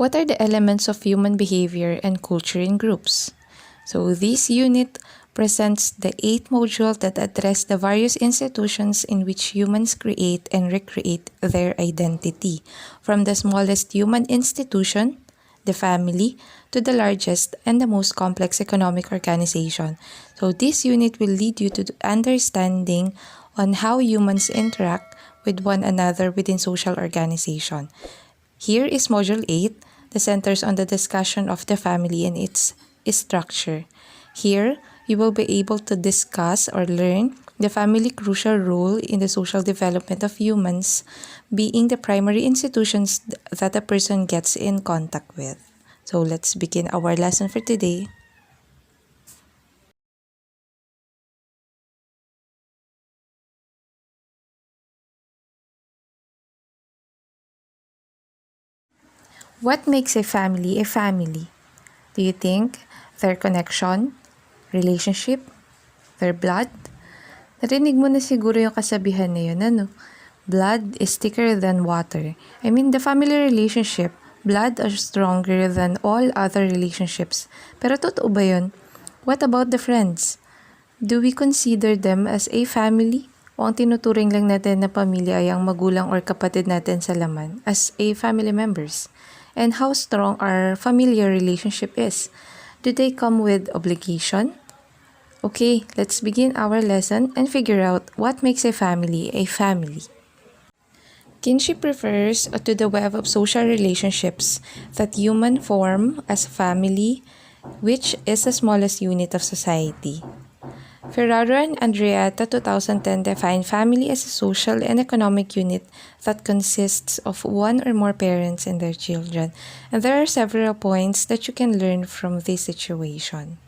What are the elements of human behavior and culture in groups? So this unit presents the 8 modules that address the various institutions in which humans create and recreate their identity, from the smallest human institution, the family, to the largest and the most complex economic organization. So this unit will lead you to the understanding on how humans interact with one another within social organization. Here is Module 8, that centers on the discussion of the family and its structure. Here, you will be able to discuss or learn the family crucial role in the social development of humans, being the primary institutions that a person gets in contact with. So let's begin our lesson for today. What makes a family a family? Do you think their connection, relationship, their blood? Narinig mo na siguro yung kasabihan na yun, ano? Blood is thicker than water. I mean, the family relationship, blood are stronger than all other relationships. Pero totoo ba yun? What about the friends? Do we consider them as a family? O ang tinuturing lang natin na pamilya ay ang magulang or kapatid natin sa laman as a family members? And how strong our familiar relationship is? Do they come with obligation? Okay, let's begin our lesson and figure out what makes a family a family. Kinship refers to the web of social relationships that humans form as a family, which is the smallest unit of society. Ferraro and Andreatta 2010 define family as a social and economic unit that consists of one or more parents and their children. And there are several points that you can learn from this situation.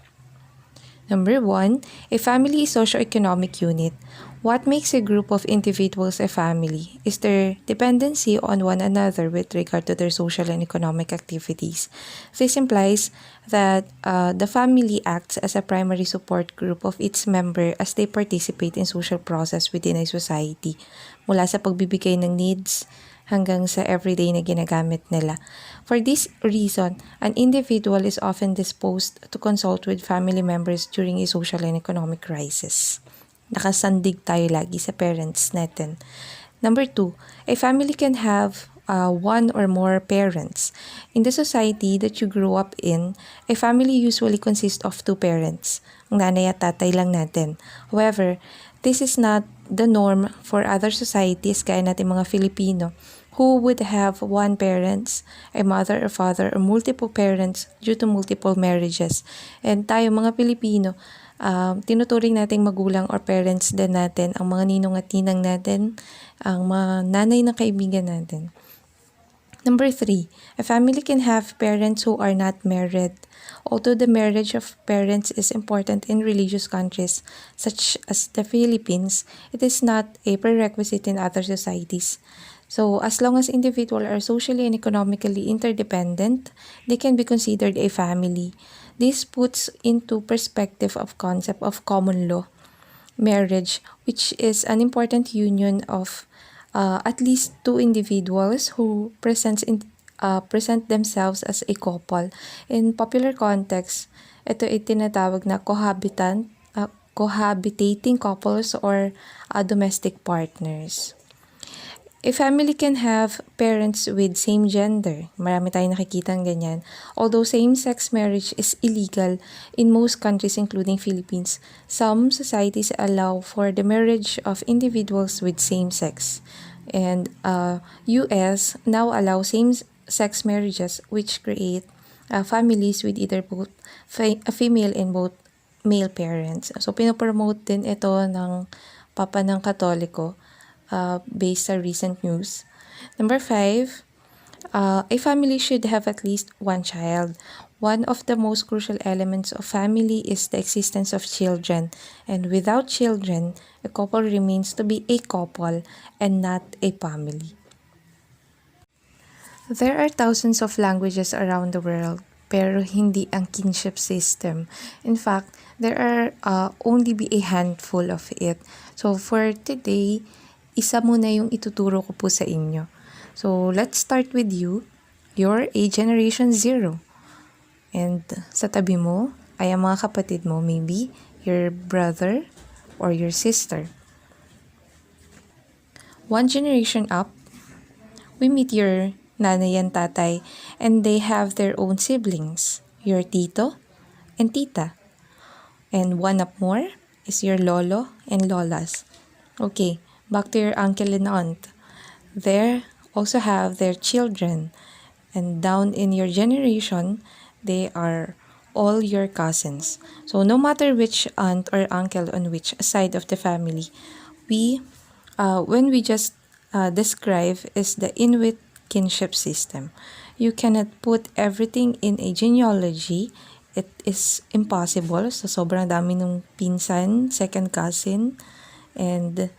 Number 1, a family is socio-economic unit. What makes a group of individuals a family is their dependency on one another with regard to their social and economic activities. This implies that the family acts as a primary support group of its member as they participate in social process within a society, mula sa pagbibigay ng needs hanggang sa everyday na ginagamit nila. For this reason, an individual is often disposed to consult with family members during a social and economic crisis. Nakasandig tayo lagi sa parents natin. Number 2, a family can have one or more parents. In the society that you grew up in, a family usually consists of 2 parents. Ang nanay at tatay lang natin. However, this is not the norm for other societies gaya natin mga Filipino who would have one parents, a mother or father, or multiple parents due to multiple marriages. And tayo mga Pilipino, tinuturing nating magulang or parents din natin ang mga ninong at ninang natin, ang mga nanay ng kaibigan natin. Number 3, a family can have parents who are not married. Although the marriage of parents is important in religious countries such as the Philippines, it is not a prerequisite in other societies. So, as long as individuals are socially and economically interdependent, they can be considered a family. This puts into perspective of concept of common law, marriage, which is an important union of at least 2 individuals who present themselves as a couple. In popular context, ito ay tinatawag na cohabitating couples or domestic partners. A family can have parents with same gender. Marami tayong nakikitang ganyan. Although same-sex marriage is illegal in most countries including Philippines, some societies allow for the marriage of individuals with same sex. And US now allow same-sex marriages which create families with either both a female and both male parents. So pinopromote din ito ng Papa ng Katoliko. Based on recent news. Number 5, a family should have at least one child. One of the most crucial elements of family is the existence of children. And without children, a couple remains to be a couple and not a family. There are thousands of languages around the world, pero hindi ang kinship system. In fact, there are only be a handful of it. So for today, isa muna yung ituturo ko po sa inyo. So, let's start with you. you're a generation zero. And sa tabi mo ay ang mga kapatid mo, maybe your brother or your sister. One generation up, we meet your nanay and tatay, and they have their own siblings, your tito and tita. And one up more is your lolo and lolas. Okay, back to your uncle and aunt. They also have their children. And down in your generation, they are all your cousins. So no matter which aunt or uncle on which side of the family, when we just describe is the Inuit kinship system. You cannot put everything in a genealogy. It is impossible. So sobrang dami ng pinsan, second cousin, and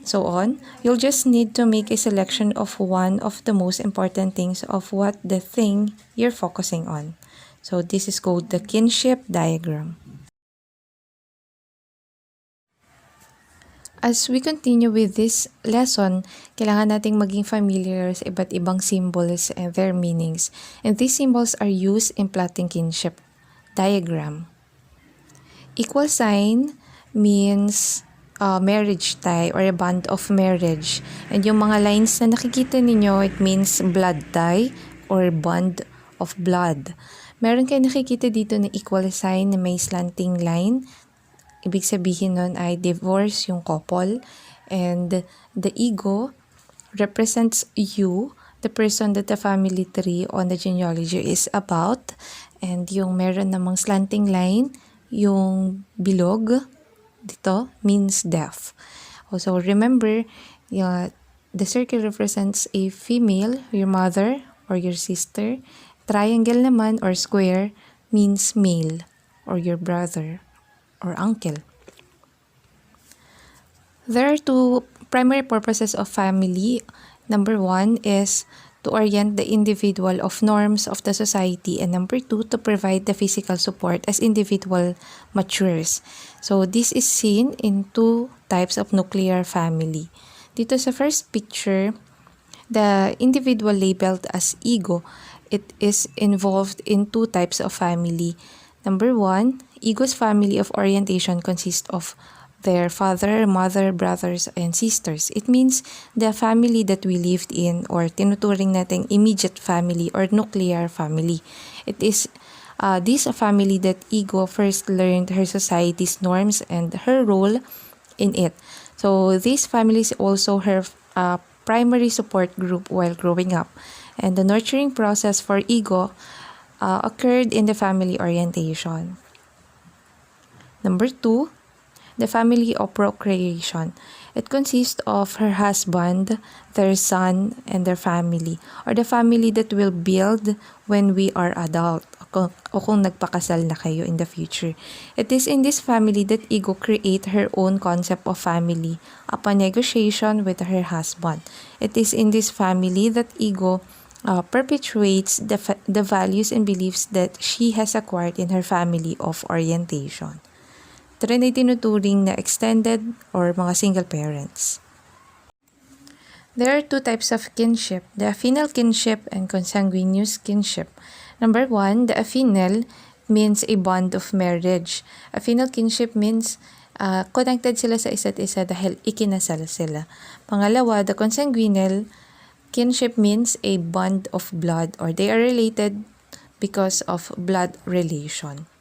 so on. You'll just need to make a selection of one of the most important things of what the thing you're focusing on. So this is called the kinship diagram. As we continue with this lesson, kailangan nating maging familiar sa iba't ibang symbols and their meanings. And these symbols are used in plotting kinship diagram. Equal sign means marriage tie or a bond of marriage. And yung mga lines na nakikita ninyo, it means blood tie or bond of blood. Meron kayo nakikita dito na equal sign na may slanting line. Ibig sabihin nun ay divorce yung couple. And the ego represents you, the person that the family tree on the genealogy is about. And yung meron namang slanting line, yung bilog, dito means death. Also remember, the circle represents a female, your mother or your sister. Triangle naman or square means male or your brother or uncle. There are two primary purposes of family. Number one is to orient the individual of norms of the society, and number two, to provide the physical support as individual matures. So this is seen in two types of nuclear family. Dito sa first picture, the individual labeled as ego, it is involved in two types of family. Number one, ego's family of orientation consists of their father, mother, brothers, and sisters. It means the family that we lived in or tinuturing nating immediate family or nuclear family. It is this family that ego first learned her society's norms and her role in it. So this family is also her primary support group while growing up. And the nurturing process for ego occurred in the family orientation. Number two, the family of procreation. It consists of her husband, their son, and their family, or the family that will build when we are adult, o kung nagpakasal na kayo in the future. It is in this family that ego create her own concept of family upon negotiation with her husband. It is in this family that ego perpetuates the values and beliefs that she has acquired in her family of orientation. Ito rin ay tinuturing na extended or mga single parents. There are two types of kinship, the affinal kinship and consanguineous kinship. Number one, the affinal means a bond of marriage. Affinal kinship means connected sila sa isa't isa dahil ikinasal sila. Pangalawa, the consanguineal kinship means a bond of blood or they are related because of blood relation.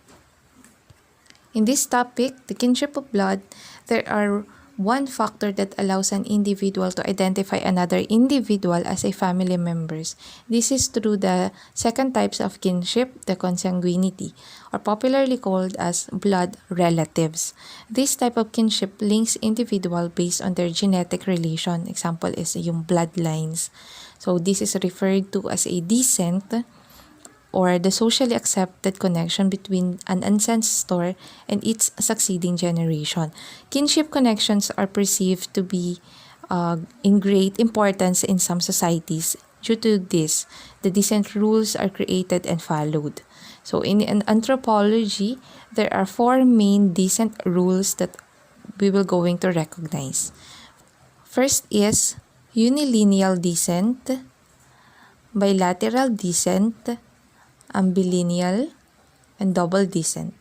In this topic, the kinship of blood, there are one factor that allows an individual to identify another individual as a family members. This is through the second types of kinship, the consanguinity, or popularly called as blood relatives. This type of kinship links individual based on their genetic relation. Example is yung bloodlines. So this is referred to as a descent or the socially accepted connection between an ancestor and its succeeding generation. Kinship connections are perceived to be in great importance in some societies. Due to this, the descent rules are created and followed. So in anthropology, there are four main descent rules that we will going to recognize. First is unilineal descent, bilateral descent, ambilineal, and double descent.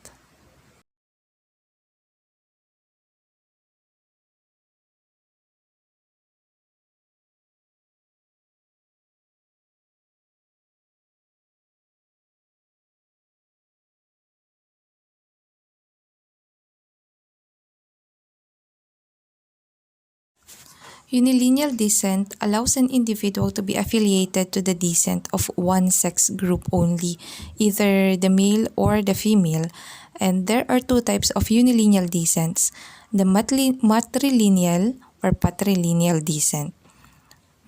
Unilineal descent allows an individual to be affiliated to the descent of one sex group only, either the male or the female. And there are two types of unilineal descents, the matrilineal or patrilineal descent.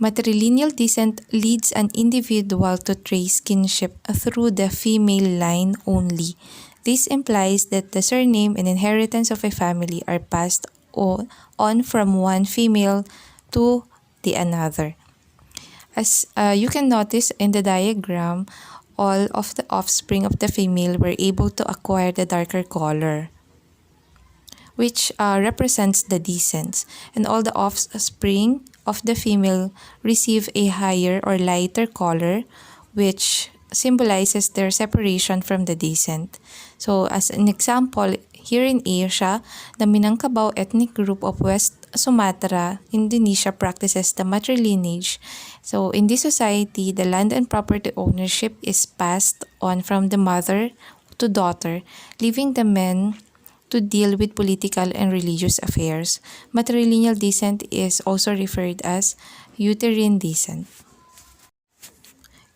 Matrilineal descent leads an individual to trace kinship through the female line only. This implies that the surname and inheritance of a family are passed on from one female to the another. As you can notice in the diagram, all of the offspring of the female were able to acquire the darker color, which represents the descents, and all the offspring of the female receive a higher or lighter color, which symbolizes their separation from the descent. So as an example, here in Asia, the Minangkabau ethnic group of West Sumatra, Indonesia practices the matrilineage. So in this society, the land and property ownership is passed on from the mother to daughter, leaving the men to deal with political and religious affairs. Matrilineal descent is also referred as uterine descent.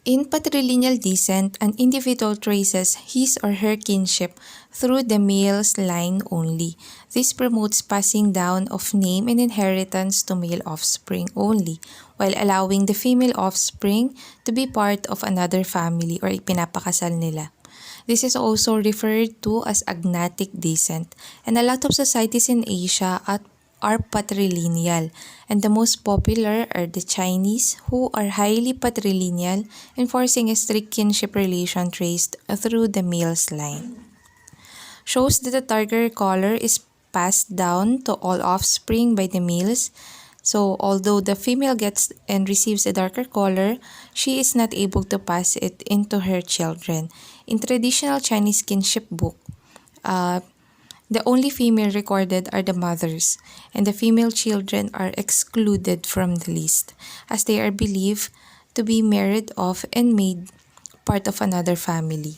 In patrilineal descent, an individual traces his or her kinship through the male's line only. This promotes passing down of name and inheritance to male offspring only, while allowing the female offspring to be part of another family or ipinapakasal nila. This is also referred to as agnatic descent, and a lot of societies in Asia are patrilineal, and the most popular are the Chinese, who are highly patrilineal, enforcing a strict kinship relation traced through the male's line. Shows that the darker color is passed down to all offspring by the males. So although the female gets and receives a darker color, she is not able to pass it into her children. In traditional Chinese kinship book, the only female recorded are the mothers, and the female children are excluded from the list, as they are believed to be married off and made part of another family.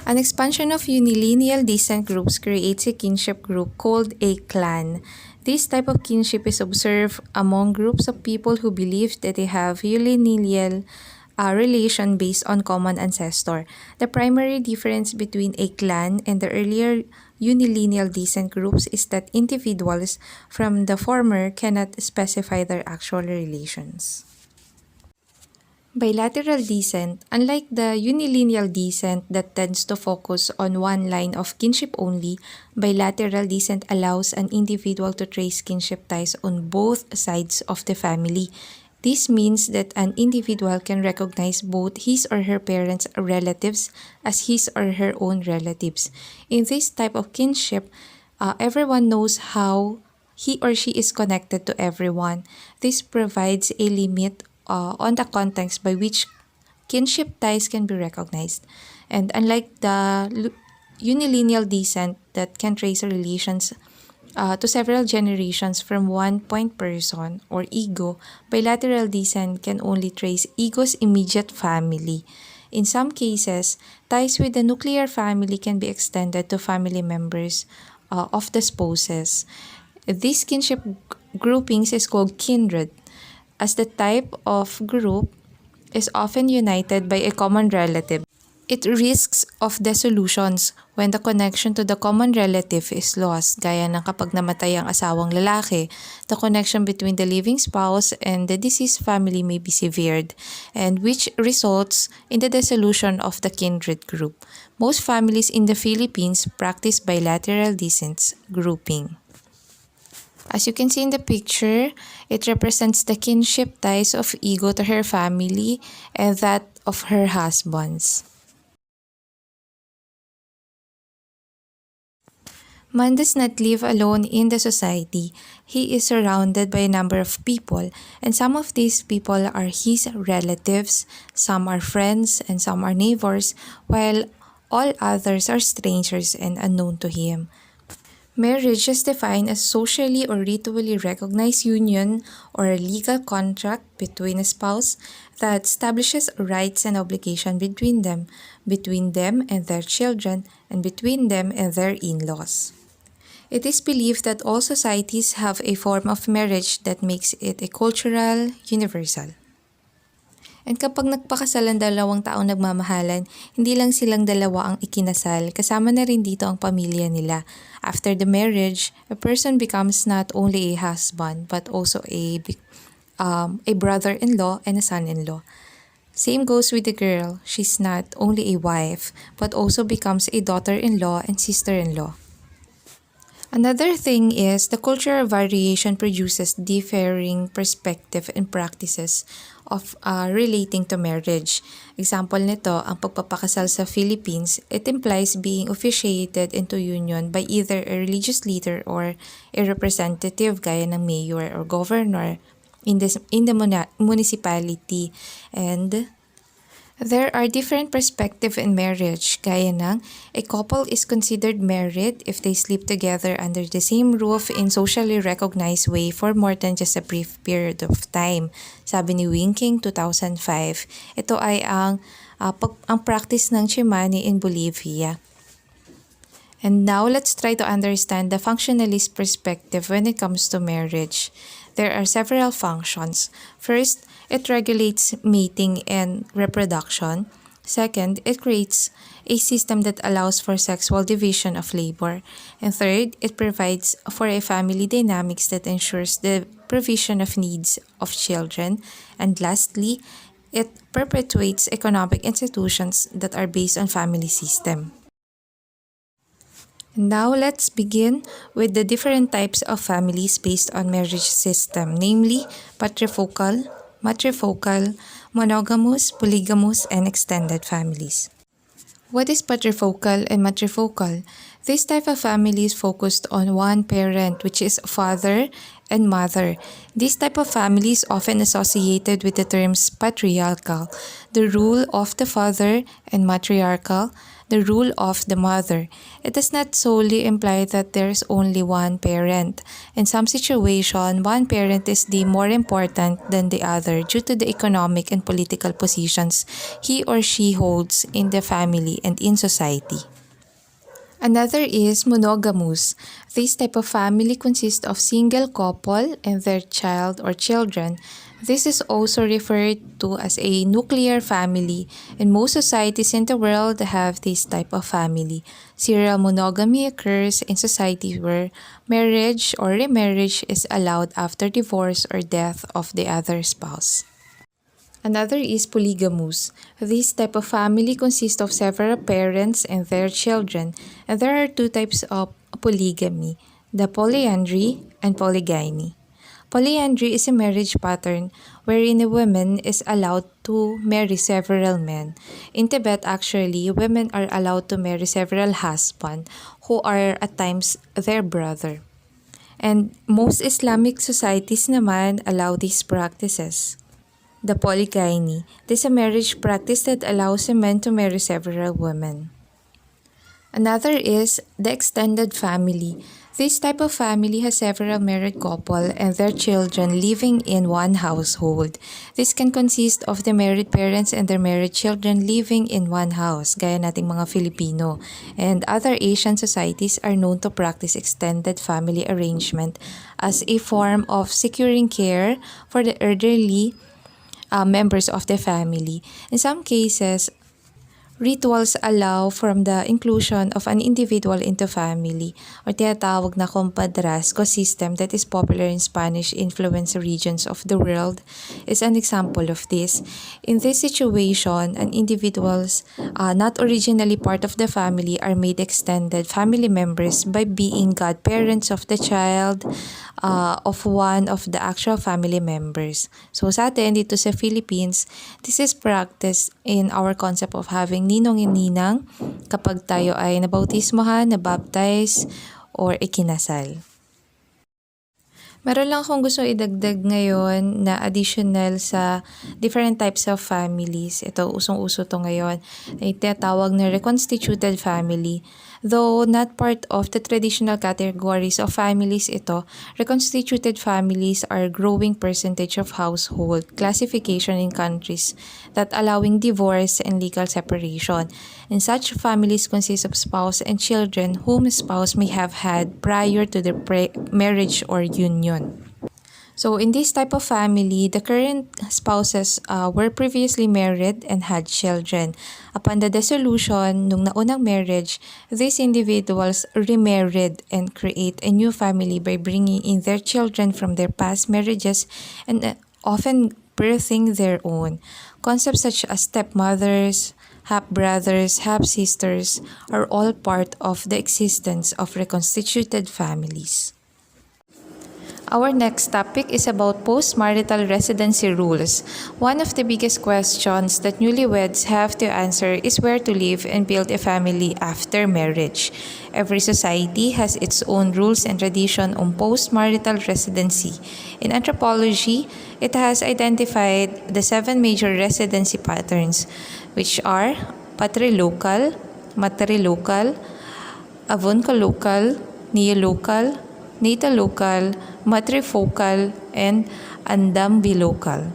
An expansion of unilineal descent groups creates a kinship group called a clan. This type of kinship is observed among groups of people who believe that they have unilineal relation based on common ancestor. The primary difference between a clan and the earlier unilineal descent groups is that individuals from the former cannot specify their actual relations. Bilateral descent, unlike the unilineal descent that tends to focus on one line of kinship only, bilateral descent allows an individual to trace kinship ties on both sides of the family. This means that an individual can recognize both his or her parents' relatives as his or her own relatives. In this type of kinship, everyone knows how he or she is connected to everyone. This provides a limit on the context by which kinship ties can be recognized. And unlike the unilineal descent that can trace relations to several generations from one point person or ego, bilateral descent can only trace ego's immediate family. In some cases, ties with the nuclear family can be extended to family members of the spouses. This kinship groupings is called kindred, as the type of group is often united by a common relative. It risks of dissolutions when the connection to the common relative is lost, gaya ng kapag namatay ang asawang lalaki. The connection between the living spouse and the deceased family may be severed, and which results in the dissolution of the kindred group. Most families in the Philippines practice bilateral descent grouping. As you can see in the picture, it represents the kinship ties of ego to her family and that of her husbands. Man does not live alone in the society. He is surrounded by a number of people, and some of these people are his relatives, some are friends, and some are neighbors, while all others are strangers and unknown to him. Marriage is defined as socially or ritually recognized union or a legal contract between a spouse that establishes rights and obligations between them and their children, and between them and their in-laws. It is believed that all societies have a form of marriage that makes it a cultural, universal. And kapag nagpakasal ang dalawang taong nagmamahalan, hindi lang silang dalawa ang ikinasal, kasama na rin dito ang pamilya nila. After the marriage, a person becomes not only a husband but also a brother-in-law and a son-in-law. Same goes with the girl. She's not only a wife but also becomes a daughter-in-law and sister-in-law. Another thing is the cultural variation produces differing perspective and practices of relating to marriage. Example nito, ang pagpapakasal sa Philippines, it implies being officiated into union by either a religious leader or a representative gaya ng mayor or governor in the municipality. And there are different perspectives in marriage, gaya ng a couple is considered married if they sleep together under the same roof in socially recognized way for more than just a brief period of time. Sabi ni Winking 2005, ito ay ang practice ng Chimani in Bolivia. And now let's try to understand the functionalist perspective when it comes to marriage. There are several functions. First, it regulates mating and reproduction. Second, it creates a system that allows for sexual division of labor. And third, it provides for a family dynamics that ensures the provision of needs of children. And lastly, it perpetuates economic institutions that are based on family system. Now let's begin with the different types of families based on marriage system, namely patrifocal, matrifocal, monogamous, polygamous, and extended families. What is patrifocal and matrifocal? This type of family is focused on one parent, which is father and mother. This type of family is often associated with the terms patriarchal, the rule of the father, and matriarchal, the rule of the mother. It does not solely imply that there is only one parent. In some situations, one parent is deemed more important than the other due to the economic and political positions he or she holds in the family and in society. Another is monogamous. This type of family consists of single couple and their child or children. This is also referred to as a nuclear family, and most societies in the world have this type of family. Serial monogamy occurs in societies where marriage or remarriage is allowed after divorce or death of the other spouse. Another is polygamous. This type of family consists of several parents and their children, and there are two types of polygamy, the polyandry and polygyny. Polyandry is a marriage pattern wherein a woman is allowed to marry several men. In Tibet, actually, women are allowed to marry several husbands who are at times their brother. And most Islamic societies naman allow these practices. The polygyny. This is a marriage practice that allows a man to marry several women. Another is the extended family. This type of family has several married couple and their children living in one household. This can consist of the married parents and their married children living in one house, gaya nating mga Filipino. And other Asian societies are known to practice extended family arrangement as a form of securing care for the elderly members of the family. In some cases, rituals allow from the inclusion of an individual into family or tinatawag na compadrazgo system that is popular in Spanish-influenced regions of the world is an example of this. In this situation, an individuals not originally part of the family are made extended family members by being godparents of the child of one of the actual family members. So sa atin, dito sa Philippines, this is practiced in our concept of having ninong and ninang kapag tayo ay nabautismohan, nabaptize, or ikinasal. Meron lang akong gusto idagdag ngayon na additional sa different types of families. Ito, usong-uso to ngayon. Ay tinatawag na reconstituted family. Though not part of the traditional categories of families ito, reconstituted families are a growing percentage of household classification in countries that allowing divorce and legal separation. And such families consist of spouse and children whom spouse may have had prior to their marriage or union. So in this type of family, the current spouses were previously married and had children. Upon the dissolution nung naunang marriage, these individuals remarried and create a new family by bringing in their children from their past marriages and often birthing their own. Concepts such as stepmothers, half-brothers, half-sisters are all part of the existence of reconstituted families. Our next topic is about post-marital residency rules. One of the biggest questions that newlyweds have to answer is where to live and build a family after marriage. Every society has its own rules and tradition on post-marital residency. In anthropology, it has identified the 7 major residency patterns, which are patrilocal, matrilocal, avunculocal, neolocal, natalocal, matrifocal, and andambilocal.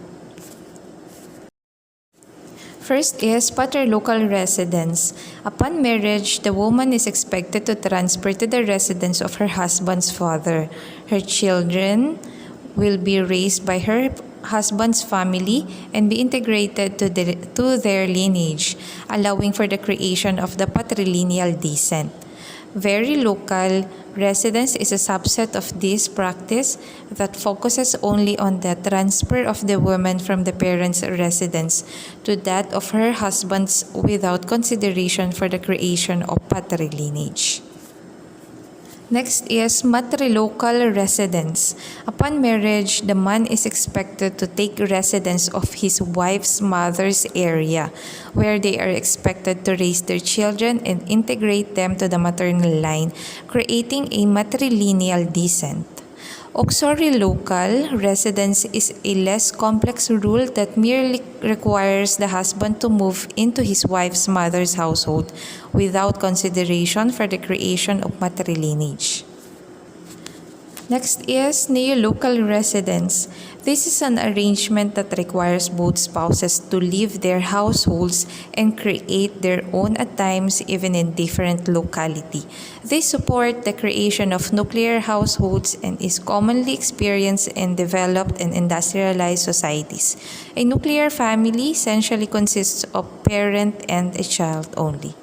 First is patrilocal residence. Upon marriage, the woman is expected to transfer to the residence of her husband's father. Her children will be raised by her husband's family and be integrated to their lineage, allowing for the creation of the patrilineal descent. Very local residence is a subset of this practice that focuses only on the transfer of the woman from the parents' residence to that of her husband's without consideration for the creation of patrilineage. Next is matrilocal residence. Upon marriage, the man is expected to take residence of his wife's mother's area, where they are expected to raise their children and integrate them to the maternal line, creating a matrilineal descent. Auxiliary residence is a less complex rule that merely requires the husband to move into his wife's mother's household without consideration for the creation of matrilineage. Next is neolocal residence. This is an arrangement that requires both spouses to leave their households and create their own at times even in different locality. They support the creation of nuclear households and is commonly experienced in developed and industrialized societies. A nuclear family essentially consists of parent and a child only.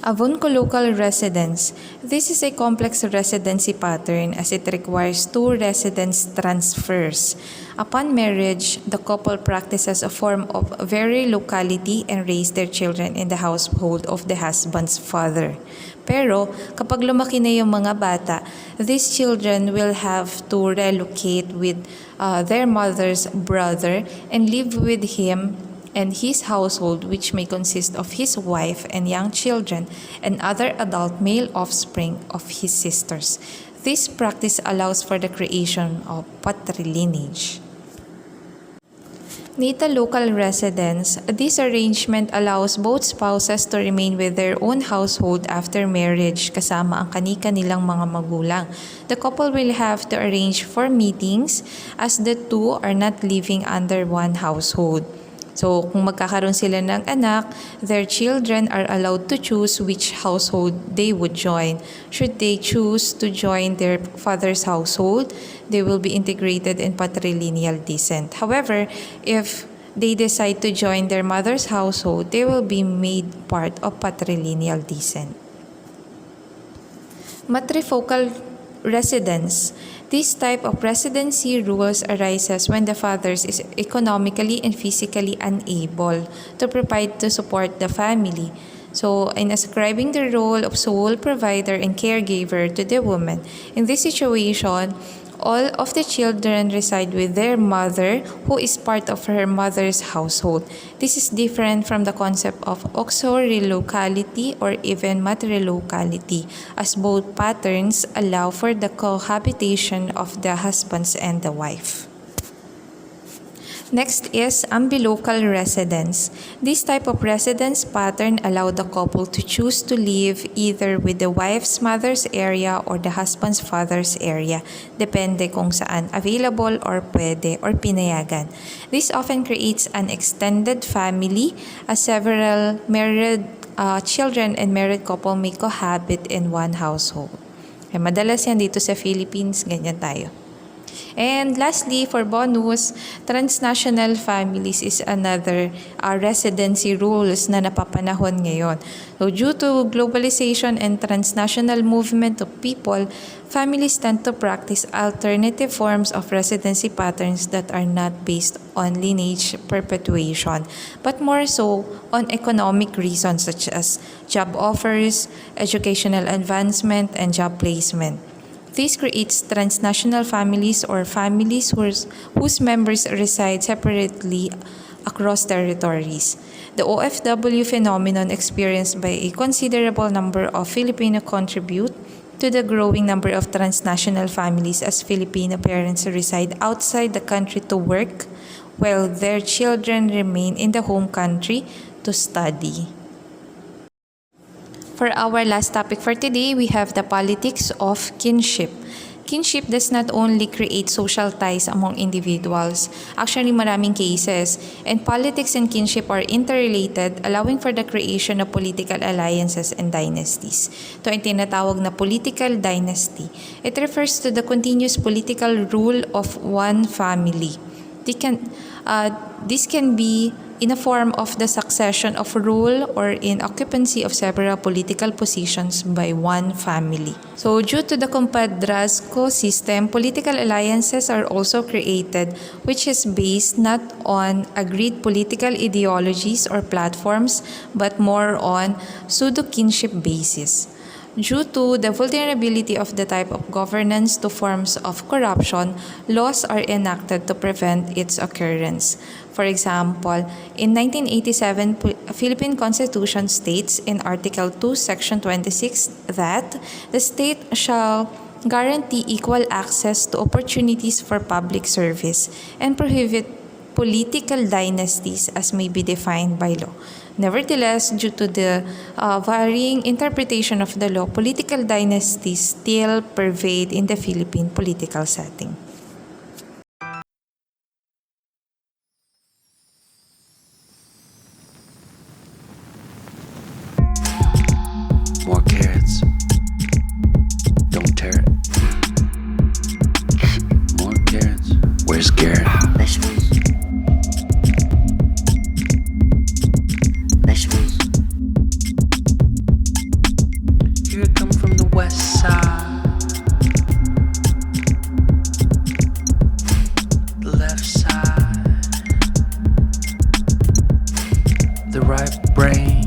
Avunculocal residence. This is a complex residency pattern as it requires 2 residence transfers. Upon marriage, the couple practices a form of very locality and raise their children in the household of the husband's father. Pero kapag lumaki na yung mga bata, these children will have to relocate with their mother's brother and live with him and his household, which may consist of his wife and young children and other adult male offspring of his sisters. This practice allows for the creation of patrilineage. Natalocal residence. This arrangement allows both spouses to remain with their own household after marriage kasama ang kani-kanilang mga magulang. The couple will have to arrange for meetings as the two are not living under one household. So, kung magkakaroon sila ng anak, their children are allowed to choose which household they would join. Should they choose to join their father's household, they will be integrated in patrilineal descent. However, if they decide to join their mother's household, they will be made part of patrilineal descent. Matrifocal residence. This type of residency rules arises when the father is economically and physically unable to provide to support the family. So, in ascribing the role of sole provider and caregiver to the woman, in this situation, all of the children reside with their mother, who is part of her mother's household. This is different from the concept of oxo-relocality or even matrilocality, as both patterns allow for the cohabitation of the husbands and the wife. Next is ambilocal residence. This type of residence pattern allow the couple to choose to live either with the wife's mother's area or the husband's father's area, depende kung saan available or pwede or pinayagan. This often creates an extended family as several married children and married couple may cohabit in one household. Eh, madalas yan dito sa Philippines, ganyan tayo. And lastly, for bonus, transnational families is another residency rules na napapanahon ngayon. So due to globalization and transnational movement of people, families tend to practice alternative forms of residency patterns that are not based on lineage perpetuation, but more so on economic reasons such as job offers, educational advancement, and job placement. This creates transnational families or families whose members reside separately across territories. The OFW phenomenon experienced by a considerable number of Filipino contribute to the growing number of transnational families as Filipino parents reside outside the country to work while their children remain in the home country to study. For our last topic for today, we have the politics of kinship. Kinship does not only create social ties among individuals, actually maraming cases, and politics and kinship are interrelated, allowing for the creation of political alliances and dynasties. Ito ay tinatawag na political dynasty. It refers to the continuous political rule of one family. This can be in a form of the succession of rule or in occupancy of several political positions by one family. So due to the compadrazgo system, political alliances are also created, which is based not on agreed political ideologies or platforms, but more on pseudo-kinship basis. Due to the vulnerability of the type of governance to forms of corruption, laws are enacted to prevent its occurrence. For example, in 1987, Philippine Constitution states in Article 2, Section 26 that the state shall guarantee equal access to opportunities for public service and prohibit political dynasties as may be defined by law. Nevertheless, due to the varying interpretation of the law, political dynasties still pervade in the Philippine political setting. More carrots. Don't tear it. More carrots. Where's Garrett? Vegetables. Vegetables. Here I come from the west side. The left side. The right brain.